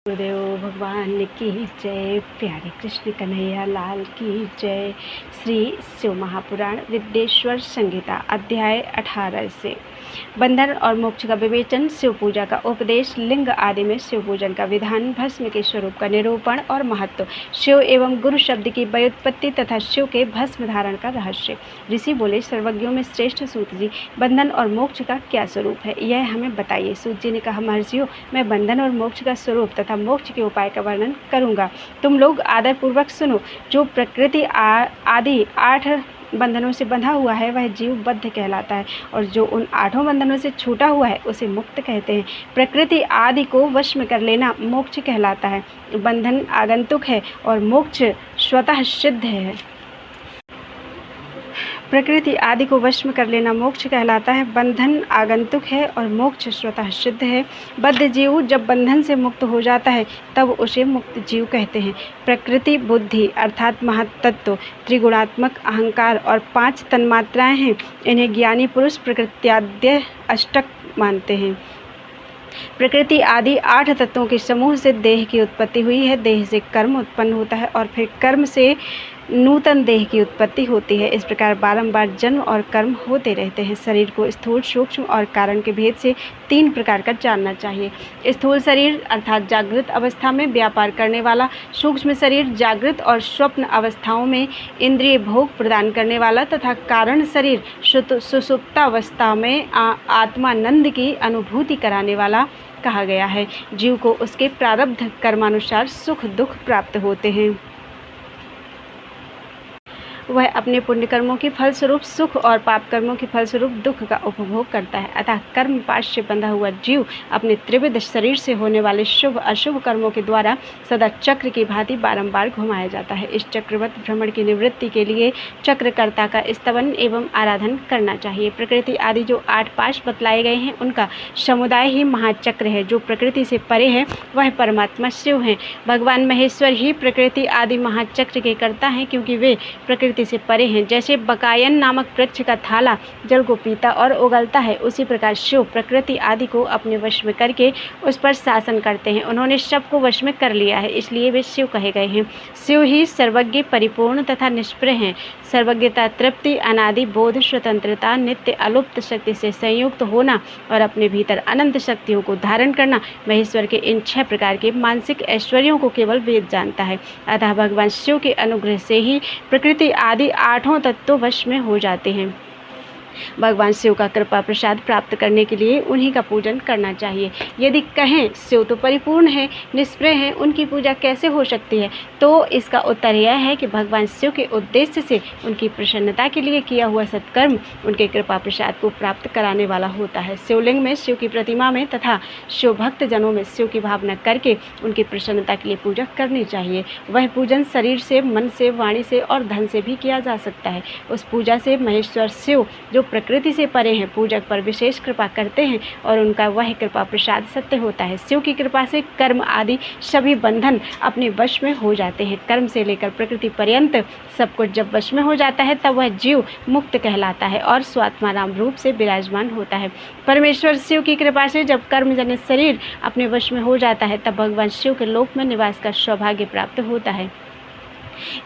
गुरुदेव भगवान की जय। प्यारे कृष्ण कन्हैया लाल की जय। श्री शिव महापुराण विद्येश्वर संहिता अध्याय 18 से बंधन और मोक्ष का विवेचन, शिव पूजा का उपदेश, लिंग आदि में शिव पूजन का विधान, भस्म के स्वरूप का निरूपण और महत्व, शिव एवं गुरु शब्द की व्युत्पत्ति तथा शिव के भस्म धारण का रहस्य। ऋषि बोले, सर्वज्ञों में श्रेष्ठ सूत जी, बंधन और मोक्ष का क्या स्वरूप है, यह हमें बताइए। सूत जी ने कहा, महर्षियों, मैं बंधन और मोक्ष का स्वरूप तथा मोक्ष के उपाय का वर्णन करूंगा। तुम लोग आदर पूर्वक सुनो। जो प्रकृति आदि 8 बंधनों से बंधा हुआ है वह जीव बद्ध कहलाता है, और जो उन 8 बंधनों से छूटा हुआ है उसे मुक्त कहते हैं। प्रकृति आदि को वश में कर लेना मोक्ष कहलाता है। बंधन आगंतुक है और मोक्ष स्वतः सिद्ध है। प्रकृति आदि को वश में कर लेना मोक्ष कहलाता है। बंधन आगंतुक है और मोक्ष स्वतः सिद्ध है। बद्ध जीव जब बंधन से मुक्त हो जाता है तब उसे मुक्त जीव कहते हैं। प्रकृति, बुद्धि अर्थात महत्तत्व, त्रिगुणात्मक अहंकार और 5 तन्मात्राएं हैं। इन्हें ज्ञानी पुरुष प्रकृत्याद्य अष्टक मानते हैं। प्रकृति आदि 8 तत्वों के समूह से देह की उत्पत्ति हुई है। देह से कर्म उत्पन्न होता है और फिर कर्म से नूतन देह की उत्पत्ति होती है। इस प्रकार बारंबार जन्म और कर्म होते रहते हैं। शरीर को स्थूल, सूक्ष्म और कारण के भेद से 3 प्रकार का जानना चाहिए। स्थूल शरीर अर्थात जागृत अवस्था में व्यापार करने वाला, सूक्ष्म शरीर जागृत और स्वप्न अवस्थाओं में इंद्रिय भोग प्रदान करने वाला, तथा कारण शरीर सुषुप्तावस्था में आत्मानंद की अनुभूति कराने वाला कहा गया है। जीव को उसके प्रारब्ध कर्मानुसार सुख दुख प्राप्त होते हैं। वह अपने पुण्य कर्मों के फलस्वरूप सुख और पाप कर्मों के फलस्वरूप दुख का उपभोग करता है। अतः कर्म पाश से बंधा हुआ जीव अपने त्रिविध शरीर से होने वाले शुभ अशुभ कर्मों के द्वारा सदा चक्र की भांति बारंबार घुमाया जाता है। इस चक्रवत भ्रमण की निवृत्ति के लिए चक्रकर्ता का स्तवन एवं आराधन करना चाहिए। प्रकृति आदि जो 8 पाश बतलाए गए हैं उनका समुदाय ही महाचक्र है। जो प्रकृति से परे है वह परमात्मा शिव हैं। भगवान महेश्वर ही प्रकृति आदि महाचक्र के कर्ता हैं, क्योंकि वे प्रकृति से परे हैं। जैसे बकायन नामक वृक्ष का थाला जल को पीता और उगलता है, उसी प्रकार शिव प्रकृति आदि को अपने वश में करके उस पर शासन करते हैं। उन्होंने सबको वश में कर लिया है, इसलिए वे शिव कहे गए हैं। शिव ही सर्वज्ञ, परिपूर्ण तथा निष्प्रह हैं। सर्वज्ञता, तृप्ति, अनादि बोध, स्वतंत्रता, नित्य अलुप्त शक्ति से संयुक्त होना और अपने भीतर अनंत शक्तियों को धारण करना, महेश्वर के इन 6 प्रकार के मानसिक ऐश्वर्यों को केवल वेद जानता है। अतः भगवान शिव के अनुग्रह से ही प्रकृति आदि 8 तत्व वश में हो जाते हैं। भगवान शिव का कृपा प्रसाद प्राप्त करने के लिए उन्हीं का पूजन करना चाहिए। यदि कहें शिव तो परिपूर्ण है, निष्प्रह हैं, उनकी पूजा कैसे हो सकती है, तो इसका उत्तर यह है कि भगवान शिव के उद्देश्य से उनकी प्रसन्नता के लिए किया हुआ सत्कर्म उनके कृपा प्रसाद को प्राप्त कराने वाला होता है। शिवलिंग में, शिव की प्रतिमा में तथा शिव भक्त जनों में शिव की भावना करके उनकी प्रसन्नता के लिए पूजा करनी चाहिए। वह पूजन शरीर से, मन से, वाणी से और धन से भी किया जा सकता है। उस पूजा से महेश्वर शिव जो प्रकृति से परे हैं पूजक पर विशेष कृपा करते हैं और उनका वह कृपा प्रसाद सत्य होता है। शिव की कृपा से कर्म आदि सभी बंधन अपने वश में हो जाते हैं। कर्म से लेकर प्रकृति पर्यंत सब कुछ जब वश में हो जाता है तब वह जीव मुक्त कहलाता है और स्वात्माराम रूप से विराजमान होता है। परमेश्वर शिव की कृपा से जब कर्मजनित शरीर अपने वश में हो जाता है तब भगवान शिव के लोक में निवास का सौभाग्य प्राप्त होता है।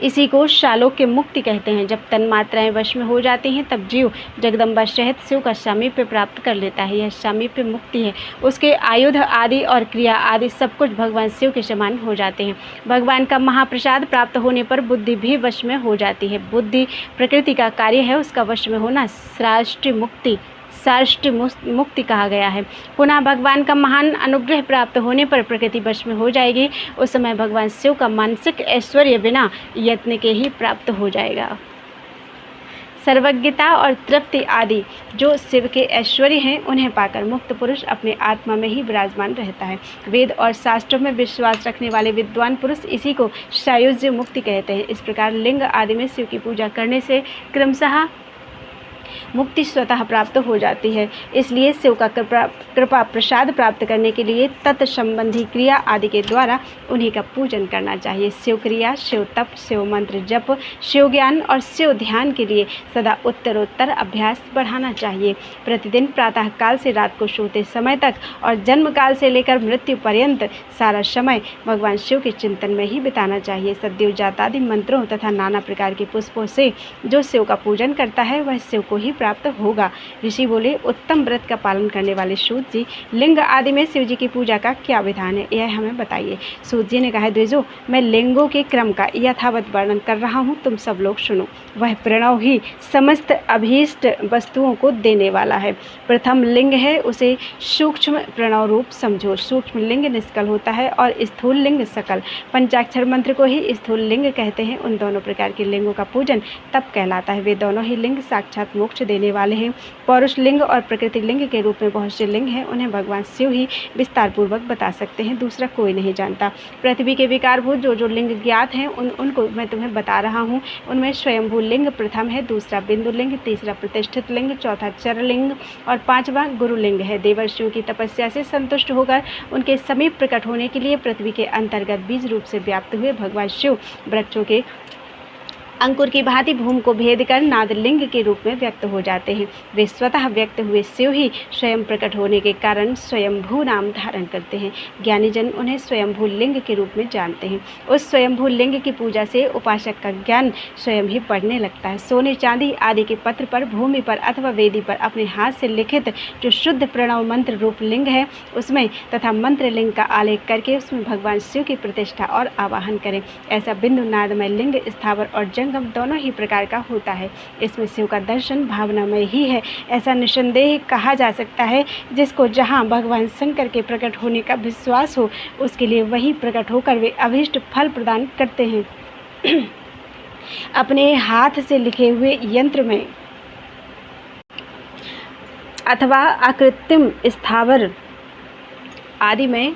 इसी को शालोक्य मुक्ति कहते हैं। जब तन्मात्राएं वश में हो जाती हैं तब जीव जगदम्बा सहित शिव का सामीप्य प्राप्त कर लेता है। यह सामीप्य मुक्ति है। उसके आयुध आदि और क्रिया आदि सब कुछ भगवान शिव के समान हो जाते हैं। भगवान का महाप्रसाद प्राप्त होने पर बुद्धि भी वश में हो जाती है। बुद्धि प्रकृति का कार्य है, उसका वश में होना साष्टी मुक्ति कहा गया है। पुनः भगवान का महान अनुग्रह प्राप्त होने पर प्रकृति वश में हो जाएगी। उस समय भगवान शिव का मानसिक ऐश्वर्य बिना यत्न के ही प्राप्त हो जाएगा। सर्वज्ञता और तृप्ति आदि जो शिव के ऐश्वर्य हैं उन्हें पाकर मुक्त पुरुष अपने आत्मा में ही विराजमान रहता है। वेद और शास्त्रों में विश्वास रखने वाले विद्वान पुरुष इसी को सायुज्य मुक्ति कहते हैं। इस प्रकार लिंग आदि में शिव की पूजा करने से क्रमशः मुक्ति स्वतः प्राप्त हो जाती है। इसलिए शिव का कृपा प्रसाद प्राप्त करने के लिए तत्संबंधी क्रिया आदि के द्वारा उन्हीं का पूजन करना चाहिए। शिव क्रिया, शिव तप, शिव मंत्र जप, शिव ज्ञान और शिव ध्यान के लिए सदा उत्तरोत्तर अभ्यास बढ़ाना चाहिए। प्रतिदिन प्रातः काल से रात को सोते समय तक और जन्म काल से लेकर मृत्यु पर्यंत सारा समय भगवान शिव के चिंतन में ही बिताना चाहिए। सद्योजात आदि मंत्रों तथा नाना प्रकार के पुष्पों से जो शिव का पूजन करता है वह शिव को ही प्राप्त होगा। ऋषि बोले, उत्तम व्रत का पालन करने वाले सूत जी, लिंग आदि में शिव जी की पूजा का क्या विधान है, यह हमें बताइए। सूत जी ने कहा, द्विजो, मैं लिंगों के क्रम का यथावत वर्णन कर रहा हूँ, तुम सब लोग सुनो। वह प्रणव ही समस्त अभीष्ट वस्तुओं को देने वाला है। प्रथम लिंग है, उसे सूक्ष्म प्रणव रूप समझो। सूक्ष्म लिंग निष्कल होता है और स्थूल लिंग सकल। पंचाक्षर मंत्र को ही स्थूल लिंग कहते हैं। उन दोनों प्रकार के लिंगों का पूजन तप कहलाता है। वे दोनों ही लिंग साक्षात मोक्ष देने वाले हैं। पौरुष लिंग और प्रकृति लिंग के रूप में बहुत से लिंग हैं, उन्हें भगवान शिव ही विस्तार पूर्वक बता सकते हैं, दूसरा कोई नहीं जानता। पृथ्वी के विकारभूत जो लिंग ज्ञात हैं उनको मैं तुम्हें बता रहा हूँ। उनमें स्वयंभू लिंग प्रथम है, दूसरा बिंदु लिंग, तीसरा प्रतिष्ठित लिंग, चौथा चर लिंग और पांचवा गुरु लिंग है। देवर्षियों की तपस्या से संतुष्ट होकर उनके समीप प्रकट होने के लिए पृथ्वी के अंतर्गत बीज रूप से व्याप्त हुए भगवान शिव वृक्षों के अंकुर की भांति भूमि को भेद कर नादलिंग के रूप में व्यक्त हो जाते हैं। वे स्वतः व्यक्त हुए शिव ही स्वयं प्रकट होने के कारण स्वयंभू नाम धारण करते हैं। ज्ञानी जन उन्हें स्वयंभू लिंग के रूप में जानते हैं। उस स्वयंभू लिंग की पूजा से उपासक का ज्ञान स्वयं ही बढ़ने लगता है। सोने चांदी आदि के पत्र पर, भूमि पर अथवा वेदी पर अपने हाथ से लिखित जो शुद्ध प्रणव मंत्र रूप लिंग है उसमें तथा मंत्र लिंग का आलेख करके उसमें भगवान शिव की प्रतिष्ठा और आवाहन करें। ऐसा बिंदु नादमय लिंग स्थावर और जंगम दोनों ही प्रकार का होता है। इसमें शिव का दर्शन भावनामय ही है, ऐसा निसंदेह कहा जा सकता है। जिसको जहाँ भगवान शंकर के प्रकट होने का विश्वास हो उसके लिए वही प्रकट होकर वे अभीष्ट फल प्रदान करते हैं। अपने हाथ से लिखे हुए यंत्र में अथवा अकृत्रिम स्थावर आदि में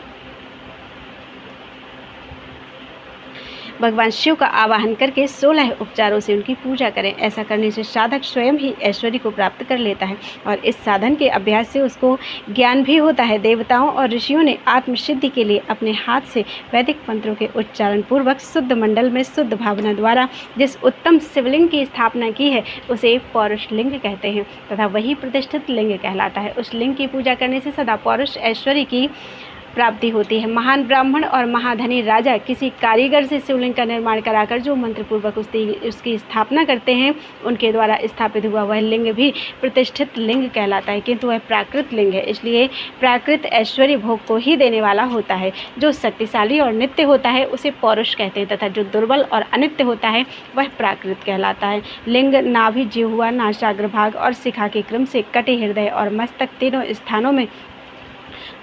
भगवान शिव का आवाहन करके 16 उपचारों से उनकी पूजा करें। ऐसा करने से साधक स्वयं ही ऐश्वर्य को प्राप्त कर लेता है और इस साधन के अभ्यास से उसको ज्ञान भी होता है। देवताओं और ऋषियों ने आत्मसिद्धि के लिए अपने हाथ से वैदिक मंत्रों के उच्चारण पूर्वक शुद्ध मंडल में शुद्ध भावना द्वारा जिस उत्तम शिवलिंग की स्थापना की है उसे पौरुष लिंग कहते हैं तथा वही प्रतिष्ठित लिंग कहलाता है। उस लिंग की पूजा करने से सदा पौरुष ऐश्वर्य की प्राप्ति होती है। महान ब्राह्मण और महाधनी राजा किसी कारीगर से शिवलिंग का निर्माण कराकर जो मंत्र पूर्वक उसकी स्थापना करते हैं उनके द्वारा स्थापित हुआ वह लिंग भी प्रतिष्ठित लिंग कहलाता है, किंतु वह प्राकृत लिंग है। इसलिए प्राकृत ऐश्वर्य भोग को ही देने वाला होता है। जो शक्तिशाली और नित्य होता है उसे पौरुष कहते हैं तथा जो दुर्बल और अनित्य होता है वह प्राकृत कहलाता है। लिंग नाभि, जिह्वा, नासाग्रभाग और शिखा के क्रम से कटे हृदय और मस्तक तीनों स्थानों में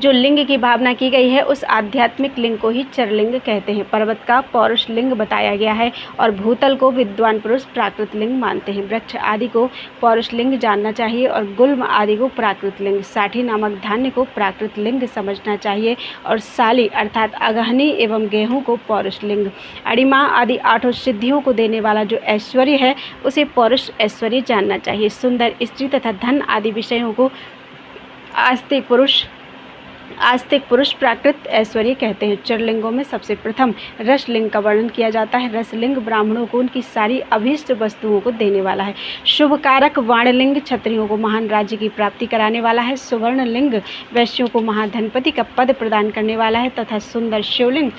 जो लिंग की भावना की गई है उस आध्यात्मिक लिंग को ही चरलिंग कहते हैं। पर्वत का पौरुष लिंग बताया गया है और भूतल को विद्वान पुरुष प्राकृत लिंग मानते हैं। वृक्ष आदि को पौरुष लिंग जानना चाहिए और गुल्म आदि को प्राकृत लिंग, साठी नामक धान्य को प्राकृत लिंग समझना चाहिए और साली अर्थात अगहनी एवं गेहूँ को पौरुष लिंग। अड़िमा आदि 8 सिद्धियों को देने वाला जो ऐश्वर्य है उसे पौरुष ऐश्वर्य जानना चाहिए। सुंदर स्त्री तथा धन आदि विषयों को आस्तिक पुरुष प्राकृत ऐश्वर्य कहते हैं। चरलिंगों में सबसे प्रथम रसलिंग का वर्णन किया जाता है। रसलिंग ब्राह्मणों को उनकी सारी अभीष्ट वस्तुओं को देने वाला है। शुभ कारक वाणलिंग क्षत्रियों को महान राज्य की प्राप्ति कराने वाला है। सुवर्ण लिंग वैश्यों को महाधनपति का पद प्रदान करने वाला है तथा सुंदर शिवलिंग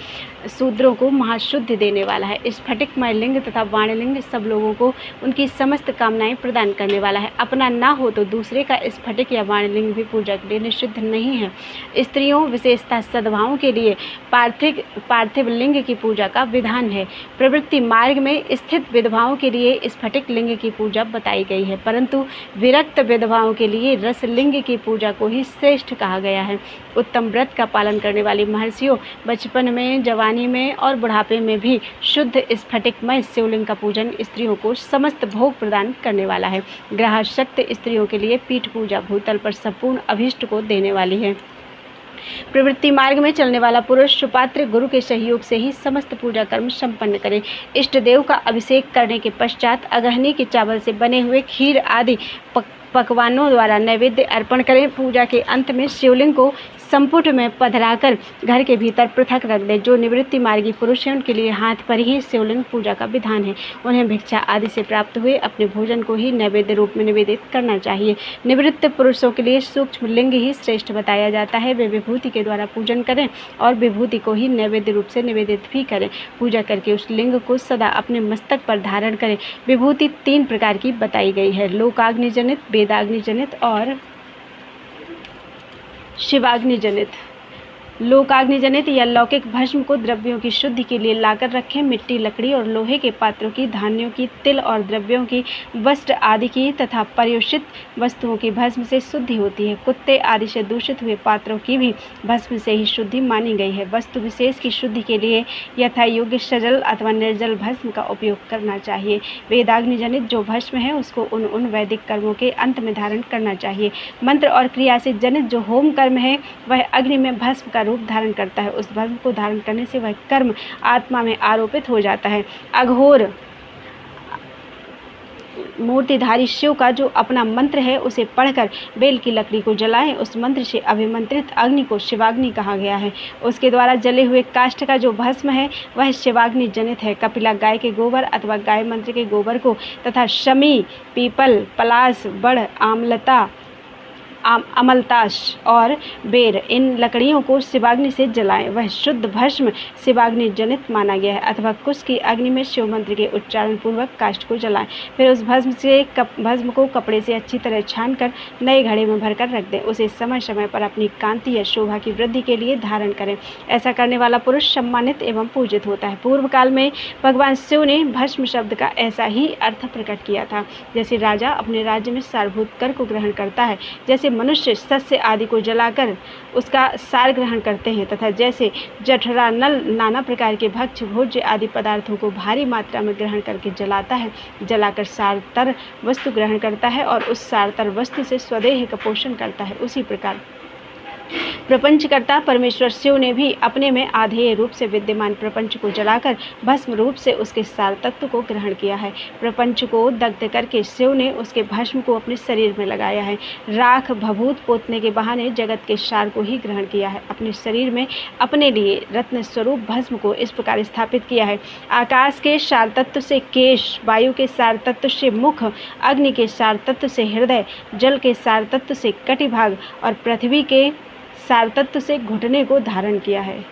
शूद्रों को महाशुद्धि देने वाला है। स्फटिकमय लिंग तथा वाणलिंग सब लोगों को उनकी समस्त कामनाएं प्रदान करने वाला है। अपना ना हो तो दूसरे का स्फटिक या वाणलिंग भी पूजा के लिए निषिद्ध नहीं है। स्त्रियों विशेषतः सद्भावों के लिए पार्थिव लिंग की पूजा का विधान है। प्रवृत्ति मार्ग में स्थित विधवाओं के लिए स्फटिक लिंग की पूजा बताई गई है, परंतु विरक्त विधवाओं के लिए रसलिंग की पूजा को ही श्रेष्ठ कहा गया है। उत्तम व्रत का पालन करने वाली महर्षियों बचपन में, जवानी में और बुढ़ापे में भी शुद्ध स्फटिकमय शिवलिंग का पूजन स्त्रियों को समस्त भोग प्रदान करने वाला है। ग्रहशक्त स्त्रियों के लिए पीठ पूजा भूतल पर संपूर्ण अभीष्ट को देने वाली है। प्रवृत्ति मार्ग में चलने वाला पुरुष सुपात्र गुरु के सहयोग से ही समस्त पूजा कर्म संपन्न करे। इष्ट देव का अभिषेक करने के पश्चात अगहनी के चावल से बने हुए खीर आदि पकवानों द्वारा नैवेद्य अर्पण करें। पूजा के अंत में शिवलिंग को संपुट में पधराकर घर के भीतर पृथक रख दें। जो निवृत्ति मार्गी पुरुष हैं उनके लिए हाथ पर ही शिवलिंग पूजा का विधान है। उन्हें भिक्षा आदि से प्राप्त हुए अपने भोजन को ही नैवेद्य रूप में निवेदित करना चाहिए। निवृत्त पुरुषों के लिए सूक्ष्म लिंग ही श्रेष्ठ बताया जाता है। वे विभूति के द्वारा पूजन करें और विभूति को ही नैवेद्य रूप से निवेदित भी करें। पूजा करके उस लिंग को सदा अपने मस्तक पर धारण करें। विभूति 3 प्रकार की बताई गई है, लोकाग्नि जनित, वेदाग्नि जनित और शिवाग्नि जनित। लोकाग्नि जनित या लौकिक भस्म को द्रव्यों की शुद्धि के लिए लाकर रखें। मिट्टी, लकड़ी और लोहे के पात्रों की, धान्यों की, तिल और द्रव्यों की, वस्त्र आदि की तथा पर्युषित वस्तुओं की भस्म से शुद्धि होती है। कुत्ते आदि से दूषित हुए पात्रों की भी भस्म से ही शुद्धि मानी गई है। वस्तु विशेष की शुद्धि के लिए यथा योग्य सजल अथवा निर्जल भस्म का उपयोग करना चाहिए। वेदाग्नि जनित जो भस्म है उसको उन वैदिक कर्मों के अंत में धारण करना चाहिए। मंत्र और क्रिया से जनित जो होम कर्म है वह अग्नि में भस्म का रूप धारण करता है। उस भस्म को धारण करने से वह कर्म आत्मा में आरोपित हो जाता है। अघोर मूर्तिधारी शिव का जो अपना मंत्र है उसे पढ़कर बेल की लकड़ी को जलाएं। उस मंत्र से अभिमंत्रित अग्नि को शिवाग्नि कहा गया है। उसके द्वारा जले हुए काष्ठ का जो भस्म है वह शिवाग्नि जनित है। कपिला गाय के गोबर अथवा गाय मंत्र के गोबर को तथा शमी, पीपल, पलाश, बड़, आमलता, अमलताश और बेर इन लकड़ियों को शिवाग्नि से जलाएं। वह शुद्ध भस्म शिवाग्नि जनित माना गया है। अथवा कुश की अग्नि में शिव मंत्र के उच्चारण पूर्वक काष्ठ को जलाएं। फिर उस भस्म को कपड़े से अच्छी तरह छानकर नए घड़े में भरकर रख दें। उसे समय समय पर अपनी कांति या शोभा की वृद्धि के लिए धारण करें। ऐसा करने वाला पुरुष सम्मानित एवं पूजित होता है। पूर्व काल में भगवान शिव ने भस्म शब्द का ऐसा ही अर्थ प्रकट किया था। जैसे राजा अपने राज्य में सारभूत कर को ग्रहण करता है, जैसे मनुष्य सस्य आदि को जलाकर उसका सार ग्रहण करते हैं, तथा जैसे जठरा नल नाना प्रकार के भक्ष्य भोज्य आदि पदार्थों को भारी मात्रा में ग्रहण करके जलाता है, जलाकर सारतर वस्तु ग्रहण करता है और उस सारतर वस्तु से स्वदेह का पोषण करता है, उसी प्रकार प्रपंचकर्ता परमेश्वर शिव ने भी अपने में आधेय रूप से विद्यमान प्रपंच को जलाकर भस्म रूप से उसके सार तत्व को ग्रहण किया है। प्रपंच को दग्ध करके शिव ने उसके भस्म को अपने शरीर में लगाया है। राख भभूत पोतने के बहाने जगत के सार को ही ग्रहण किया है। अपने शरीर में अपने लिए रत्न स्वरूप भस्म को इस प्रकार स्थापित किया है। आकाश के सार तत्व से केश, वायु के सार तत्व से मुख, अग्नि के सार तत्व से हृदय, जल के सार तत्व से कटिभाग और पृथ्वी के सार तत्व से घुटने को धारण किया है।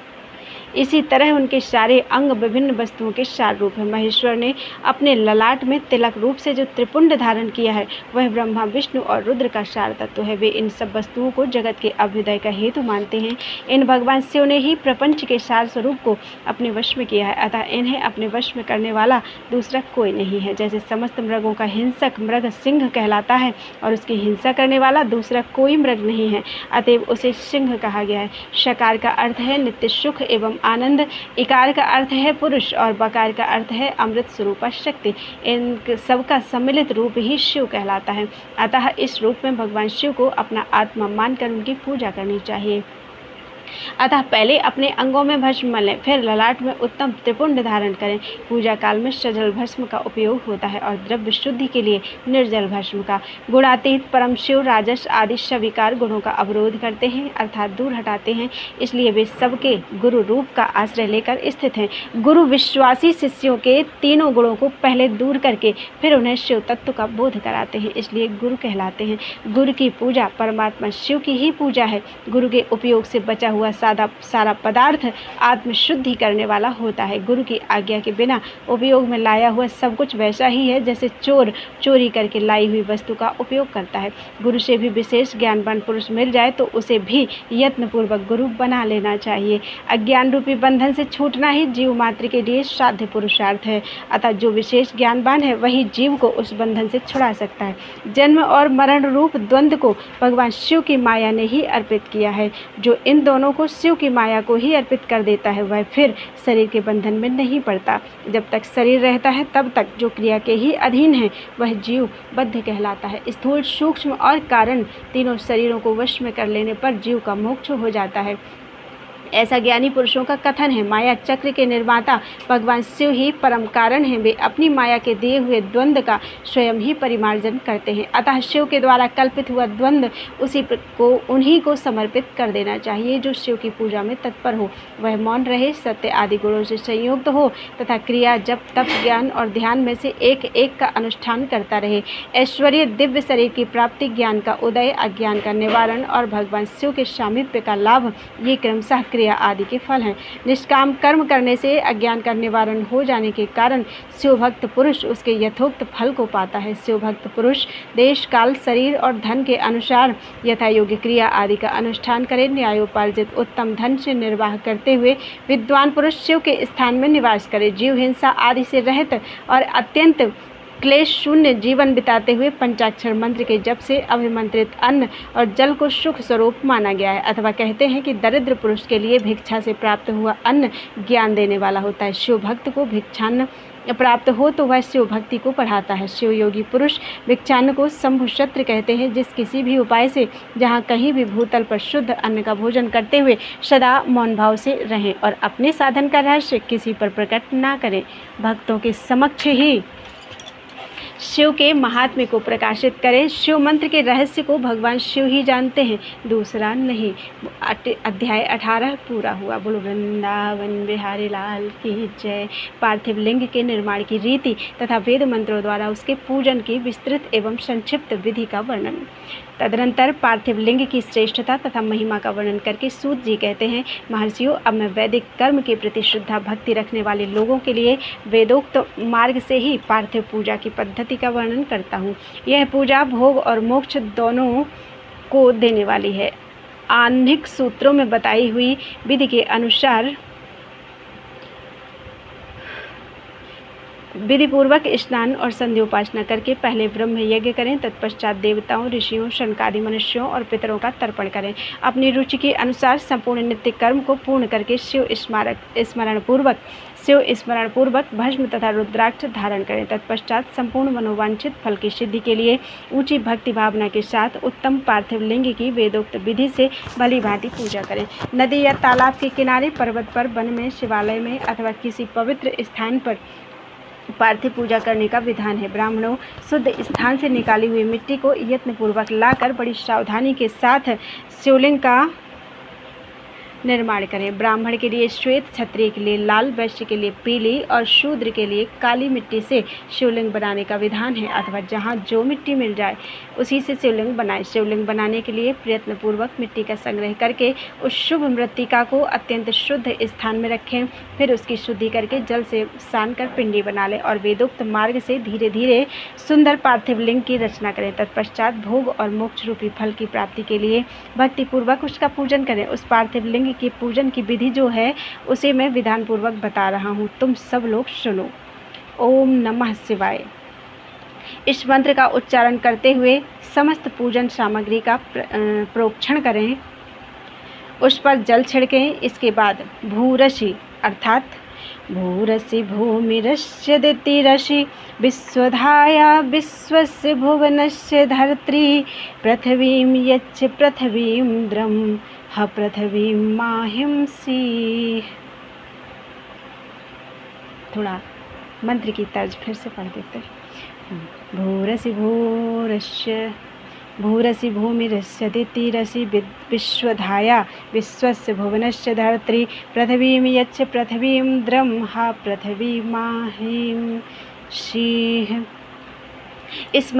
इसी तरह उनके सारे अंग विभिन्न वस्तुओं के सार रूप है। महेश्वर ने अपने ललाट में तिलक रूप से जो त्रिपुंड धारण किया है वह ब्रह्मा, विष्णु और रुद्र का सार तत्व है। वे इन सब वस्तुओं को जगत के अभ्युदय का हेतु मानते हैं। इन भगवान शिव ने ही प्रपंच के सार स्वरूप को अपने वश में किया है, अतः इन्हें अपने वश में करने वाला दूसरा कोई नहीं है। जैसे समस्त मृगों का हिंसक मृग सिंह कहलाता है और उसकी हिंसा करने वाला दूसरा कोई मृग नहीं है, अतएव उसे सिंह कहा गया है। शकार का अर्थ है नित्य सुख एवं आनंद, इकार का अर्थ है पुरुष और बकार का अर्थ है अमृत स्वरूपा शक्ति। इन सबका सम्मिलित रूप ही शिव कहलाता है। अतः इस रूप में भगवान शिव को अपना आत्मा मानकर उनकी पूजा करनी चाहिए। अतः पहले अपने अंगों में भस्म मलें, फिर ललाट में उत्तम त्रिपुंड धारण करें। पूजा काल में सजल भस्म का उपयोग होता है और द्रव्य शुद्धि के लिए निर्जल भस्म का। गुणातीत परम शिव राजस आदि सविकार गुणों का अवरोध करते हैं, अर्थात दूर हटाते हैं, इसलिए वे सबके गुरु रूप का आश्रय लेकर स्थित हैं। गुरु विश्वासी शिष्यों के तीनों गुणों को पहले दूर करके फिर उन्हें शिव तत्व का बोध कराते हैं, इसलिए गुरु कहलाते हैं। गुरु की पूजा परमात्मा शिव की ही पूजा है। गुरु के उपयोग से बचा हुआ सारा पदार्थ आत्मशुद्धि करने वाला होता है। गुरु की आज्ञा के बिना उपयोग में लाया हुआ सब कुछ वैसा ही है जैसे चोर चोरी करके लाई हुई वस्तु का उपयोग करता है। गुरु से भी विशेष ज्ञानवान पुरुष मिल जाए तो उसे भी यत्नपूर्वक गुरु बना लेना चाहिए। अज्ञान रूपी बंधन से छूटना ही जीव मात्र के लिए साध्य पुरुषार्थ है, अतः जो विशेष ज्ञानवान है वही जीव को उस बंधन से छुड़ा सकता है। जन्म और मरण रूप द्वंद्व को भगवान शिव की माया ने ही अर्पित किया है। जो इन दोनों प्राणों को शिव की माया को ही अर्पित कर देता है वह फिर शरीर के बंधन में नहीं पड़ता। जब तक शरीर रहता है तब तक जो क्रिया के ही अधीन है वह जीव बद्ध कहलाता है। स्थूल, सूक्ष्म और कारण तीनों शरीरों को वश में कर लेने पर जीव का मोक्ष हो जाता है, ऐसा ज्ञानी पुरुषों का कथन है। माया चक्र के निर्माता भगवान शिव ही परम कारण हैं। वे अपनी माया के दिए हुए द्वंद्व का स्वयं ही परिमार्जन करते हैं। अतः शिव के द्वारा कल्पित हुआ द्वंद्व उन्हीं को समर्पित कर देना चाहिए। जो शिव की पूजा में तत्पर हो वह मौन रहे, सत्य आदि गुणों से संयुक्त हो तथा क्रिया, जप, तप, ज्ञान और ध्यान में से एक एक का अनुष्ठान करता रहे। ऐश्वर्य, दिव्य शरीर की प्राप्ति, ज्ञान का उदय, अज्ञान का निवारण और भगवान शिव के सामीप्य का लाभ, ये क्रमशः क्रिया आदि के फल हैं। निष्काम कर्म करने से अज्ञान का निवारण हो जाने के कारण शिवभक्त पुरुष उसके यथोक्त फल को पाता है। शिवभक्त पुरुष देश, काल, शरीर और धन के अनुसार यथा योग्य क्रिया आदि का अनुष्ठान करे। न्यायोपार्जित उत्तम धन से निर्वाह करते हुए विद्वान पुरुष शिव के स्थान में निवास करे। जीव हिंसा आदि से रहित और अत्यंत क्लेश शून्य जीवन बिताते हुए पंचाक्षर मंत्र के जप से अभिमंत्रित अन्न और जल को सुख स्वरूप माना गया है। अथवा कहते हैं कि दरिद्र पुरुष के लिए भिक्षा से प्राप्त हुआ अन्न ज्ञान देने वाला होता है। शिव भक्त को भिक्षान्न प्राप्त हो तो वह शिव भक्ति को बढ़ाता है। शिव योगी पुरुष भिक्षान्न को शंभुशत्र कहते हैं। जिस किसी भी उपाय से जहाँ कहीं भी भूतल पर शुद्ध अन्न का भोजन करते हुए सदा मौन भाव से रहें और अपने साधन का रहस्य किसी पर प्रकट ना करें, भक्तों के समक्ष ही शिव के महात्म्य को प्रकाशित करें। शिव मंत्र के रहस्य को भगवान शिव ही जानते हैं, दूसरा नहीं। अध्याय 18 पूरा हुआ। बोलो वृंदावन बिहारी लाल की जय। पार्थिव लिंग के निर्माण की रीति तथा वेद मंत्रों द्वारा उसके पूजन की विस्तृत एवं संक्षिप्त विधि का वर्णन। तदनंतर पार्थिव लिंग की श्रेष्ठता तथा महिमा का वर्णन करके सूत जी कहते हैं, महर्षियों, अब मैं वैदिक कर्म के प्रति श्रद्धा भक्ति रखने वाले लोगों के लिए वेदोक्त मार्ग से ही पार्थिव पूजा की पद्धति का वर्णन करता हूँ। यह पूजा भोग और मोक्ष दोनों को देने वाली है। आह्निक सूत्रों में बताई हुई विधि के अनुसार विधिपूर्वक स्नान और संध्योपासना करके पहले ब्रह्म यज्ञ करें, तत्पश्चात देवताओं, ऋषियों, शनकादि मनुष्यों और पितरों का तर्पण करें। अपनी रुचि के अनुसार संपूर्ण नित्य कर्म को पूर्ण करके शिव स्मरण पूर्वक भस्म तथा रुद्राक्ष धारण करें। तत्पश्चात संपूर्ण मनोवांछित फल की सिद्धि के लिए ऊंची भक्ति भावना के साथ उत्तम पार्थिव लिंग की वेदोक्त विधि से भली भांति पूजा करें। नदी या तालाब के किनारे, पर्वत पर, वन में, शिवालय में अथवा किसी पवित्र स्थान पर पार्थिव पूजा करने का विधान है। ब्राह्मणों शुद्ध स्थान से निकाली हुई मिट्टी को यत्नपूर्वक लाकर बड़ी सावधानी के साथ शिवलिंग का निर्माण करें। ब्राह्मण के लिए श्वेत, क्षत्रिय के लिए लाल, वैश्य के लिए पीली और शूद्र के लिए काली मिट्टी से शिवलिंग बनाने का विधान है। अथवा जहाँ जो मिट्टी मिल जाए उसी से शिवलिंग बनाएं। शिवलिंग बनाने के लिए प्रयत्नपूर्वक मिट्टी का संग्रह करके उस शुभ मृत्तिका को अत्यंत शुद्ध स्थान में रखें। फिर उसकी शुद्धि करके जल से सान कर पिंडी बना लें और वेदोक्त मार्ग से धीरे धीरे सुंदर पार्थिव लिंग की रचना करें। तत्पश्चात भोग और मोक्ष रूपी फल की प्राप्ति के लिए भक्तिपूर्वक उसका पूजन करें। उस पार्थिव लिंग की पूजन की विधि जो है उसे मैं विधान पूर्वक बता रहा हूँ, तुम सब लोग सुनो। ओम नमः शिवाय। इस मंत्र का उच्चारण करते हुए समस्त पूजन सामग्री का प्रोक्षण करें, उस पर जल छिड़कें। इसके बाद भूरसि अर्थात भूरसि भूमिरस्य दितिरसि विश्वधाया विश्वस्य भुवनस्य धर्त्री पृथ्वीं यच्च पृथ्वीं द्रम ह पृथ्वीं माहिंसी। थोड़ा मंत्र की तर्ज फिर से पढ़ देते हैं। भूरसि भूमिरस्य दितिरसि विश्वधाया विश्वस्य भुवनस्य धर्त्री पृथ्वीं यच्च पृथ्वीं द्रम ह पृथ्वीं माहिंसी। इस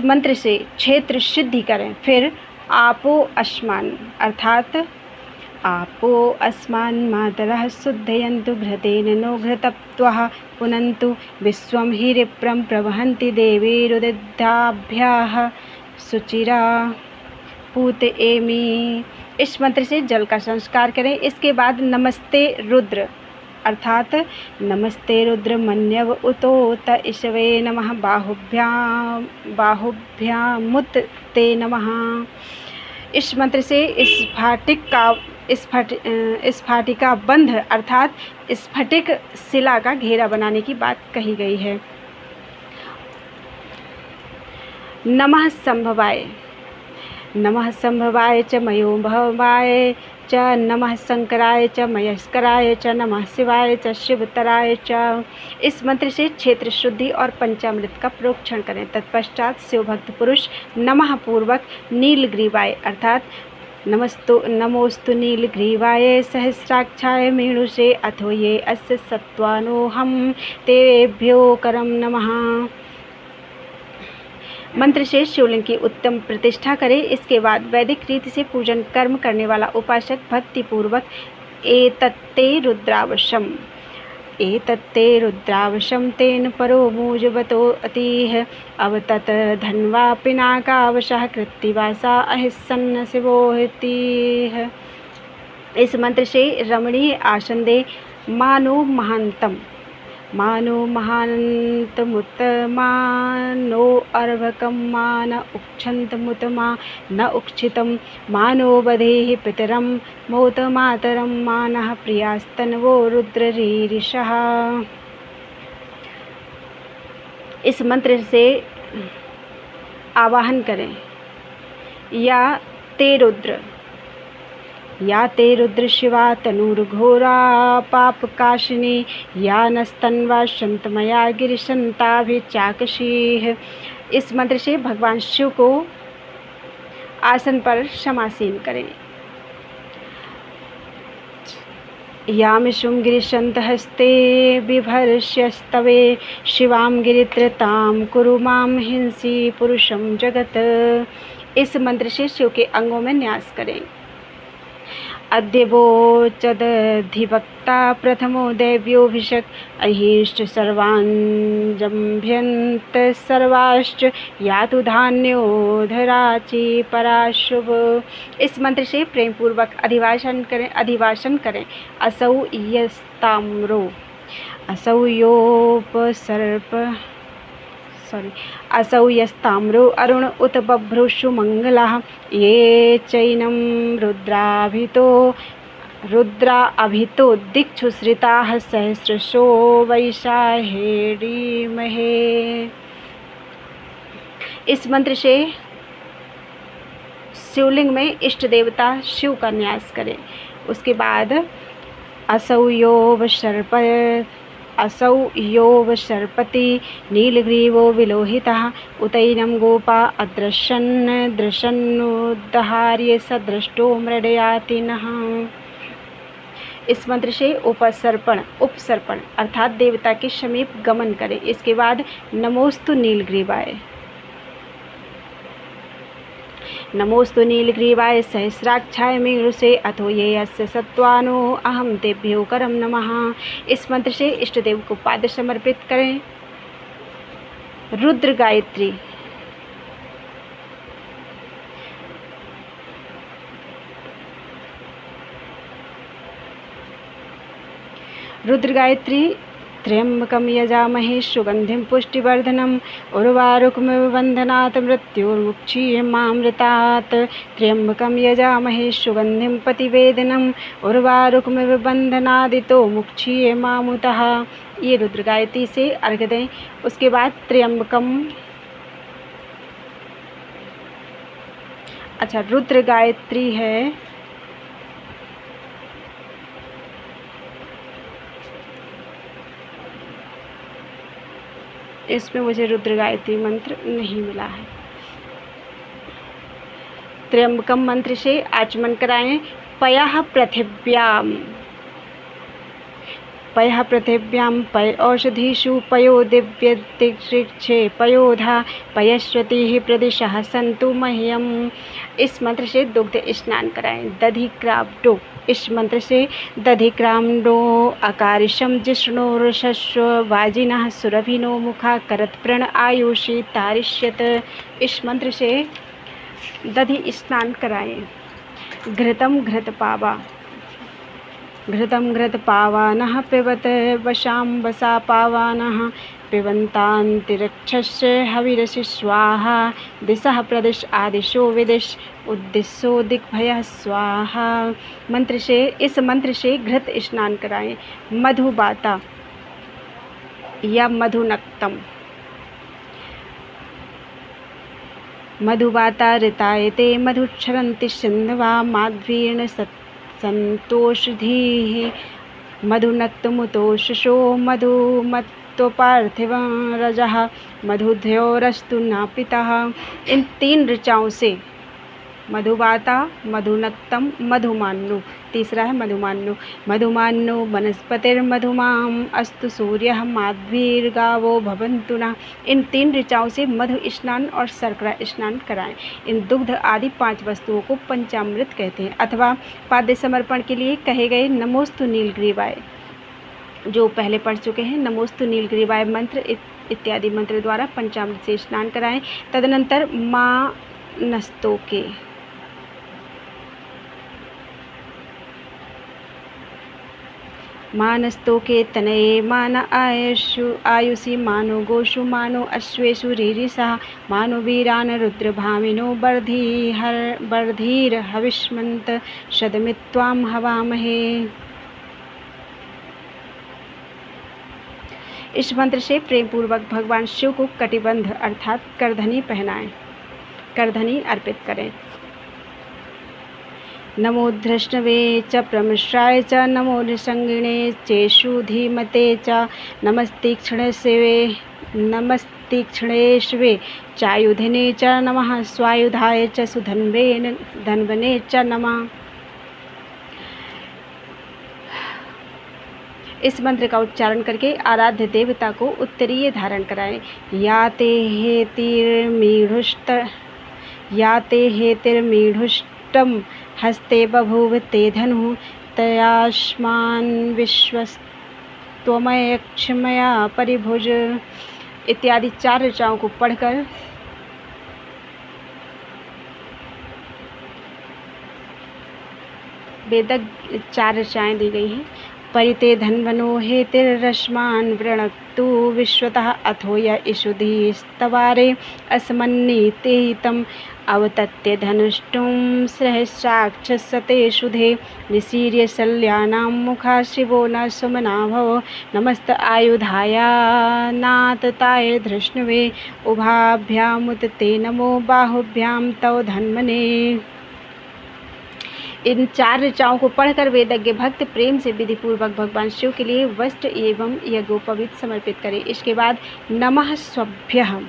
मंत्र से क्षेत्र सिद्धि करें। फिर आपो अस्मान अर्थात आपो अस्मान मातरः शुद्धयन्तु घृतेन नो घृतत्वः पुनन्तु विश्वं हीरिप्रं प्रवहन्ति देवीरुदिताभ्याः सुचिरा पूत एमि। इस मंत्र से जल का संस्कार करें। इसके बाद नमस्ते रुद्र अर्थात नमस्ते रुद्र मन्यव उतोत ईशवे नमः बाहुभ्यामुत ते नमः। इस मंत्र से स्फटिका बंध अर्थात स्फटिक शिला का घेरा बनाने की बात कही गई है। नमः संभवाय, नमः संभवाय च मयोभवाय च, नमः शंकराय च मयस्कराय च, नमः शिवाय च शिवतराय च। इस मंत्र से क्षेत्र शुद्धि और पंचामृत का प्रोक्षण करें। तत्पश्चात शिवभक्त पुरुष नमः पूर्वक नीलग्रीवाय अर्थात नमोस्तु नीलग्रीवाय सहस्राक्षाय मीणुषे अथो ये अस्य सत्वानोहम तेभ्यो करम नमः। मंत्र से शिवलिंग की उत्तम प्रतिष्ठा करें। इसके बाद वैदिक रीति से पूजन कर्म करने वाला उपासक भक्ति पूर्वक एतत्ते रुद्रावशम तेन परो मूजवतो अतिः अवतत धन्वा पिनाकावशः कृत्तिवासा अहिस्सन्न शिवोहितिः। इस मंत्र से रमणीय आसन दे मानो महानतम नो अर्भकं मान उक्षन्तमुतमा न उक्षितं मानो बधेहि पितरं मोतमातरं मानः प्रियास्तन्वो रुद्ररीरिषः। इस मंत्र से आवाहन करें। या ते रुद्र शिवा तनूर्घोरा पापकाशिनी या नस्तन्वा शंतमया गिरिशंताभिचाकशीः। इस मंत्र से भगवान शिव को आसन पर समासीन करें। यामिषुं गिरिशंतहस्ते बिभर्ष्यस्तवे शिवां गिरित्रतां कुरु मां हिंसी पुरुषं जगत। इस मंत्र से शिव के अंगों में न्यास करें। अद्यवोचदधिवक्ता प्रथमो दैव्योऽभिषक् अहीश्च सर्वाञ्जम्भ्यन्त सर्वाश्च यातु धान्योधराचि पराशुभ। इस मंत्र से प्रेम पूर्वक अधिवासन करें। असौ यस्ताम्रो अरुण उत बभ्रुषु मंगलः ये चैनं रुद्रा अभितो दिक्षु श्रिताः सहस्रशो वैशाहेडीमहे। इस मंत्र से शिवलिंग में इष्ट देवता शिव का न्यास करें। उसके बाद असौ योव शर्पति नीलग्रीवो विलोहितः उतैनं गोपा अदृशन् दृशन्नुद्धार्य सदृष्टो मृडयाति नः। इस मंत्र से उपसर्पण अर्थात देवता के समीप गमन करें। इसके बाद नमोस्तु नीलग्रीवाय सहस्राक्षाय मीरुषे अथो ये अस्य सत्वानो अहम तेभ्यो करम नमः। इस मंत्र से इष्ट देव को पाद समर्पित करें। रुद्र गायत्री त्र्यंबकं यजामहे सुगंधिं पुष्टिवर्धनम् उर्वारुकमिव बन्धनात् मृत्योर्मुक्षीयमामृतात्। त्र्यंबकं यजामहे सुगंधिं पतिवेदनम् उर्वारुकमिव बन्धनादितो मुक्षीयमामुतः। ये रुद्र गायत्री से अर्घ्य दें। उसके बाद रुद्र गायत्री है इसमें मुझे रुद्र गायत्री मंत्र नहीं मिला है। त्र्यंबकम मंत्र से आचमन कराएं। पयः पृथिव्यां पय औषधीषु पयो दिव्यदिक्षे पयोधा पयस्वती प्रदिशः सन्तु मह्यम। इस मंत्र से दुग्ध स्नान कराएं। दधिक्राप्टो इस मंत्र से दधिक्राम्डो अकारिशम जिष्णुर्षस्व वाजिनः सुरभिनो मुखा करत्प्रण आयुषी तारिष्यत। इस मंत्र से दधि स्नान कराएं। घृतं घृतपावानः पिबत वशां वसा पावानः पिबन्तान्तिरक्षस्य हविरसि स्वाहा दिशः प्रदिश आदिशो विदिश उद्दिशो दिग्भयः स्वाहा। मंत्र से इस मंत्र से घृत स्नान कराएं। मधुबाता या मधुनक्तम। मधुबाता ऋतायते मधुक्षरन्ति सिन्धवा माध्वीर्न संतोषधीः मधुनक्तमुतोषशो मधुमत्तोपार्थिवं रजः मधुध्योरस्तु नापितः। इन 3 ऋचाओं से मधुबाता, मधुनक्तम, मधुमान्नु। तीसरा है मधुमान्नु। मधुमान्नु वनस्पतिर्मधुमाम अस्तु सूर्यः माध्वीर्गावो भवन्तु नः। इन 3 ऋचाओं से मधु स्नान और शर्करा स्नान कराएं। इन दुग्ध आदि 5 वस्तुओं को पंचामृत कहते हैं अथवा पाद्य समर्पण के लिए कहे गए नमोस्तु नीलग्रीवाय, जो पहले पढ़ चुके हैं। नमोस्तु नीलग्रीवाय मंत्र इत्यादि मंत्र द्वारा पंचामृत से स्नान कराएं। तदनंतर मानस्तोके तनये मान आयुषि मानो गोषु मानो अश्वेषु रीरिषः मानो वीरान रुद्रभामिनो बर्धीर हविष्मन्त शतमित्वां हवामहे। इस मंत्र से प्रेम पूर्वक भगवान शिव को कटिबंध अर्थात करधनी पहनाएं, करधनी अर्पित करें। नमो धृष्णवे च प्रमिश्राय च नमो नृसंगिणे चेषु धीमते च नमस्तीक्ष्णेष्वे चायुधिने च नमः स्वायुधाय च धन्वने च नमः। इस मंत्र का उच्चारण करके आराध्य देवता को उत्तरीय धारण कराएं। याते हेतिर्मीढुष्टम हस्ते बभूव ते धनु तयास्मान् विश्वस्त्वमयक्षमया परिभुज। इत्यादि 4 ऋचाओं को पढ़कर वेदक 4 ऋचाएँ दी गई हैं। परिते धन्वनो हेतिरश्मान् वृणक्तु विश्वतः अथो य इषुधिस्तवारे अस्मन्नीते हितम् अवतत्य धनुष्टुं सहस्राक्षसते शुधे निसीर्य शल्यानां मुखा शिवो न सुमना भव नमस्त आयुधाया नातताय धृष्णवे उभाभ्यामुत ते नमो बाहुभ्यां तव धन्वने। इन 4 ऋचाओं को पढ़कर वेदज्ञ भक्त प्रेम से विधि पूर्वक भगवान शिव के लिए वस्त्र एवं यज्ञोपवीत समर्पित करें। इसके बाद नमः स्वभ्यः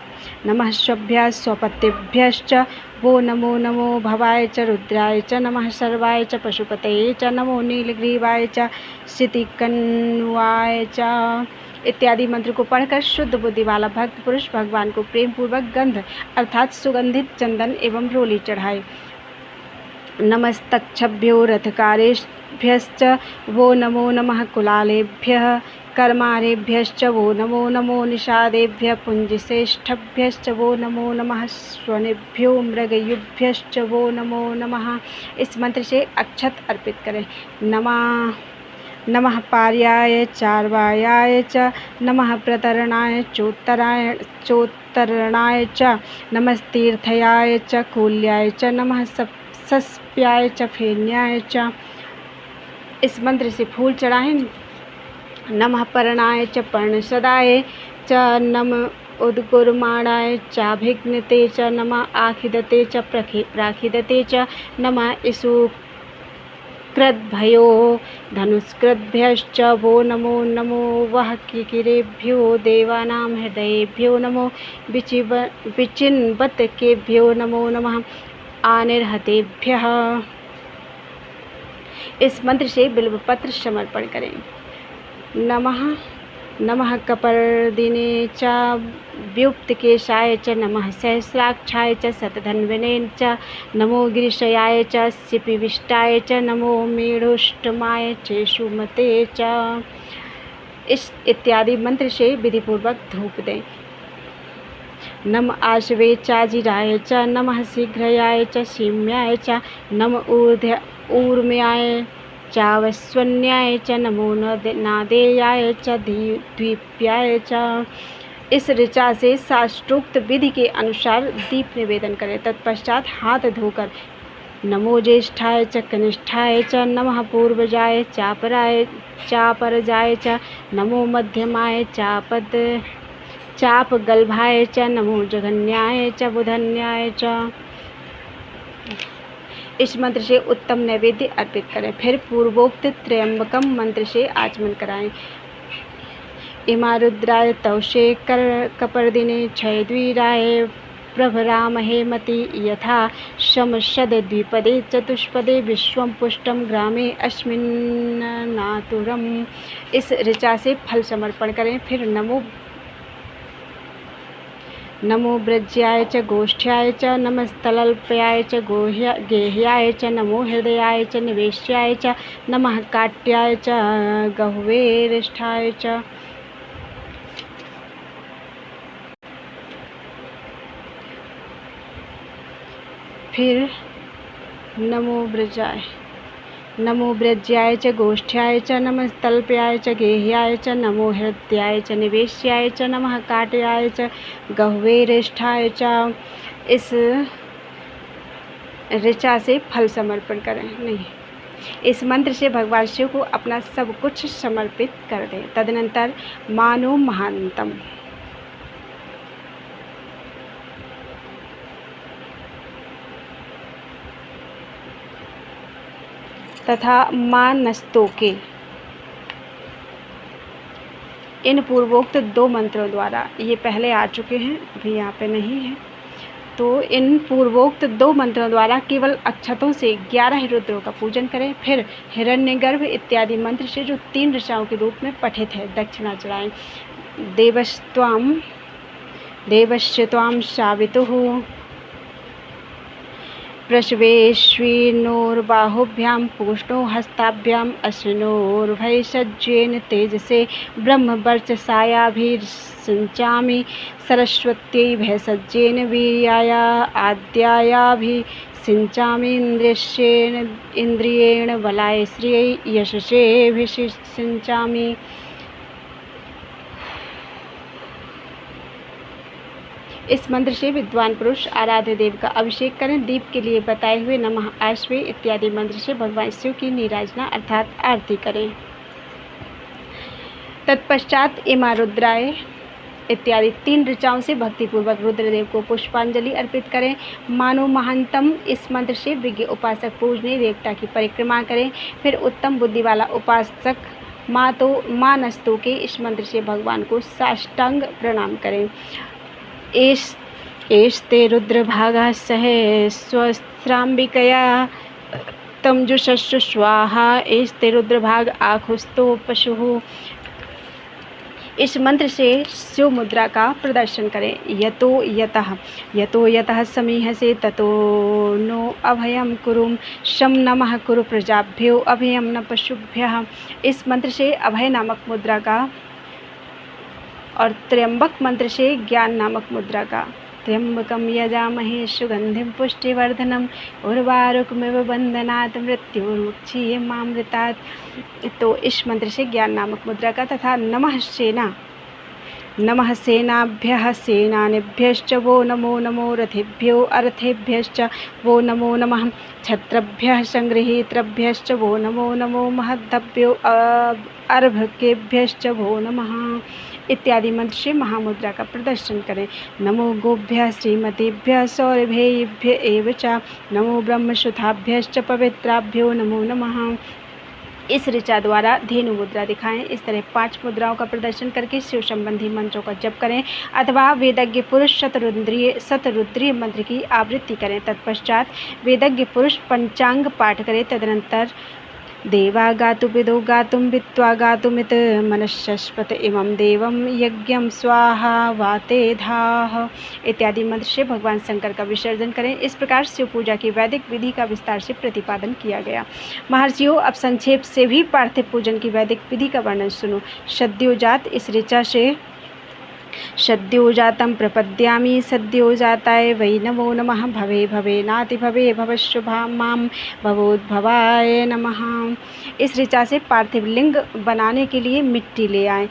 स्वपतिभ्यश्च वो नमो नमो भवाय च रुद्राय च नमः सर्वाय च पशुपतये च नमो नीलग्रीवाय च क्षितिकण्वाय च। इत्यादि मंत्र को पढ़कर शुद्ध बुद्धि वाला भक्त पुरुष भगवान को प्रेम पूर्वक गंध अर्थात सुगंधित चंदन एवं रोली चढ़ाए। नमस्तक्षभ्यो रथकारेभ्यश्च वो नमो नमः कुलालेभ्यः कर्मारेभ्यश्च वो नमो नमो निषादेभ्यः पुंजश्रेष्ठभ्यश्च वो नमो नमः स्वनेभ्यो मृगयुभ्यश्च वो नमो नमः। इस मंत्र से अक्षत अर्पित करें। नमः पार्याय चार्वायाय च नमः प्रतरणाय चोत्तरणाय च नमस्तीर्थयाय च कूल्याय च नमः सस्प्याय च फेन्याय च। इस मंत्र से फूल चढ़ाएं। नमः पर्णाय च पर्णसदाय च नमः उद्गुर्माणाय चाभिघ्नते च नमः आखिदते च प्राखिदते च नमः इषुकृद्भयो धनुष्कृद्भ्यश्च वो नमो नमो वह किकिरेभ्यो देवानां हृदयेभ्यो नमो विचिन्वतकेभ्यो नमो नमः आनिर्हतेभ्यः। इस मंत्र से बिल्वपत्र समर्पण करें। नमः कपर्दिने च व्युक्तकेशाय च नमः सहस्राक्षाय च शतधन्वने च नमो गिरिशयाय च सिपिविष्टाय च नमो मेढुष्टमाय चेषुमते च। इस इत्यादि मंत्र से विधिपूर्वक धूप दें। नम आशवे चाजिराय च नमः शीघ्रयाय च सीम्याय च नम ऊर्म्याय चावस्वन्याय च नमो नादेयाय च द्वीप्याय च। इस ऋचा से शास्त्रोक्त विधि के अनुसार दीप निवेदन करें। तत्पश्चात हाथ धोकर नमो ज्येष्ठाय च कनिष्ठाय च नमः पूर्वजाय चापरजाय च नमो मध्यमाय चापगल्भाय च नमो जघन्याय च बुधन्याय च। इस मंत्र से उत्तम नैवेद्य अर्पित करें। फिर पूर्वोक्त त्र्यंबकम मंत्र से आचमन कराएं। इमा रुद्राय तवशे कपर्दिने क्षयद्वीराय प्रभरामहे मति यथा शमशद द्विपदे चतुष्पदे विश्वं पुष्टम ग्रामे अस्मिन्नातुरम। इस ऋचा से फल समर्पण करें। फिर नमो ब्रज्याय च गोष्ठ्याय च नमस्तल्प्याय च गेह्याय च नमो हृदयाय च निवेश्याय च नमः काट्याय च गह्वेरिष्ठाय च। फिर नमो ब्रज्याय च गोष्ठ्याय च नमस्तल्प्याय च गेह्याय च नमो हृदयाय च निवेश्याय च नमः काट्याय च गह्वेरिष्ठाय च। इस ऋचा से फल समर्पण करें। नहीं, इस मंत्र से भगवान शिव को अपना सब कुछ समर्पित कर दें। तदनंतर मानो महांतम तथा मानस्तोके, इन पूर्वोक्त 2 मंत्रों द्वारा, ये पहले आ चुके हैं, अभी यहाँ पे नहीं है, तो इन पूर्वोक्त 2 मंत्रों द्वारा केवल अक्षतों से 11 रुद्रों का पूजन करें। फिर हिरण्यगर्भ इत्यादि मंत्र से जो 3 ऋचाओं के रूप में पठित है दक्षिणा चढ़ाएं। देवस्य त्वां शावितुः प्रश्वेश्विनोर्बाहुभ्यां पूष्णो हस्ताभ्याम् अश्विनोर्भयसज्जेन तेजसे ब्रह्मवर्चसायाभिषिञ्चामि सरस्वत्यै भयसज्जेन वीर्याय आद्यायाभिषिञ्चामि इन्द्रियेण बलाय श्रियै यशसेऽभिषिञ्चामि। इस मंत्र से विद्वान पुरुष आराध्य देव का अभिषेक करें। दीप के लिए बताए हुए नमः आश्वे इत्यादि मंत्र से भगवान शिव की नीराजना अर्थात आरती करें। तत्पश्चात इमा रुद्राय इत्यादि 3 ऋचाओं से भक्तिपूर्वक रुद्रदेव को पुष्पांजलि अर्पित करें। मानो महांतम, इस मंत्र से विज्ञ उपासक पूजनीय देवता की परिक्रमा करें। फिर उत्तम बुद्धि वाला उपासक मानस्तु के इस मंत्र से भगवान को साष्टांग प्रणाम करें। एस्ते रुद्रभागः सहस्राम्बिकया तमजुषस्व स्वाहा एस्ते रुद्रभाग आखुस्तो पशुः। इस मंत्र से शिव मुद्रा का प्रदर्शन करें। यतो यतः समीहसे ततो नो अभयम कुरुम शम नमः कुरु प्रजाभ्यो अभयम न पशुभ्यः। इस मंत्र से अभय नामक मुद्रा का और त्र्यंबक मंत्र से ज्ञान नामक मुद्रा का। त्र्यंबकम यजामहे सुगंधिम पुष्टिवर्धनम उर्वारुकमिव बंधनात् मृत्युर्मुक्षीयमामृतात्। तो इस मंत्र से ज्ञान नामक मुद्रा का तथा नमः सेनाभ्यः सेनानिभ्यश्च वो नमो रथेभ्यो अरथेभ्यश्च वो नमो नमः छत्रभ्यः संगृहीतृभ्यश्च वो नमो महद्भ्यो अर्भकेभ्यश्च वो नमः इत्यादि मंत्र से महामुद्रा का प्रदर्शन करें। नमो गोभ्यः श्रीमतीभ्यः सौरभेभ्य एव च नमो ब्रह्मसुताभ्यश्च पवित्राभ्यो नमो नमः। इस ऋचा द्वारा धेनु मुद्रा दिखाएं। इस तरह 5 मुद्राओं का प्रदर्शन करके शिव संबंधी मंत्रों का जप करें अथवा वेदज्ञ पुरुष शतरुद्रीय मंत्र की आवृत्ति करें। तत्पश्चात वेदज्ञ पुरुष पंचांग पाठ करें। तदनंतर देवा गातुविदो गातुं वित्वा गातुमित मनश्शस्पत इमं देवं यज्ञं स्वाहा वाते धाः इत्यादि मंत्र से भगवान शंकर का विसर्जन करें। इस प्रकार शिव पूजा की वैदिक विधि का विस्तार से प्रतिपादन किया गया। महर्षियों, अब संक्षेप से भी पार्थिव पूजन की वैदिक विधि का वर्णन सुनो। सद्योजात, इस ऋचा से सद्योजातं प्रपद्यामि सद्योजाताय वै नमो नमः। भवे भवेनाति भवे भवशुभा मां भवोद्भवाय नमः। इस ऋचा से पार्थिव लिंग बनाने के लिए मिट्टी ले आएं।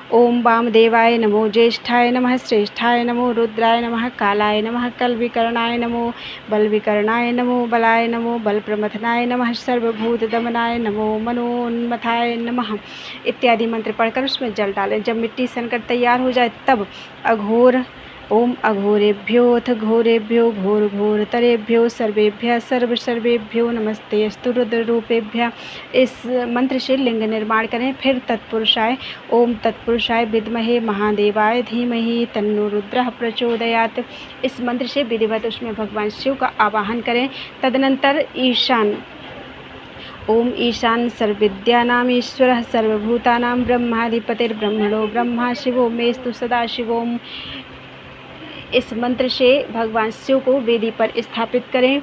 ओम वामदेवाय नमो, ज्येष्ठाय नमः, श्रेष्ठाय नमो, रुद्राय नमः, कालाय नमः, कलविकर्णाय नमो, बलविकर्णाय नमो, बलाय नमो, बलप्रमथनाय नमः, सर्वभूतदमनाय नमो, मनोन्मथाय नमः इत्यादि मंत्र पढ़कर उसमें जल डालें। जब मिट्टी सनकर तैयार हो जाए तब अघोर ओम अघोरेभ्योऽथ घोरेभ्यो घोर घोरतरेभ्यो सर्वेभ्यः सर्व सर्वेभ्यो नमस्ते अस्तु रुद्ररूपेभ्यः इस मंत्र से लिंग निर्माण करें। फिर तत्पुरुषाय ओम तत्पुरुषाय विद्महे महादेवाय धीमहि तन्नो रुद्रः प्रचोदयात् इस मंत्र से विधिवत उसमें भगवान शिव का आवाहन करें। तदनंतर ईशान ओम ईशान सर्वविद्यानाम ईश्वरः सर्वभूतानां ब्रह्माधिपतिर्ब्रह्मणो ब्रह्मा शिवो मेस्तु सदाशिवोम इस मंत्र से भगवान शिव को वेदी पर स्थापित करें।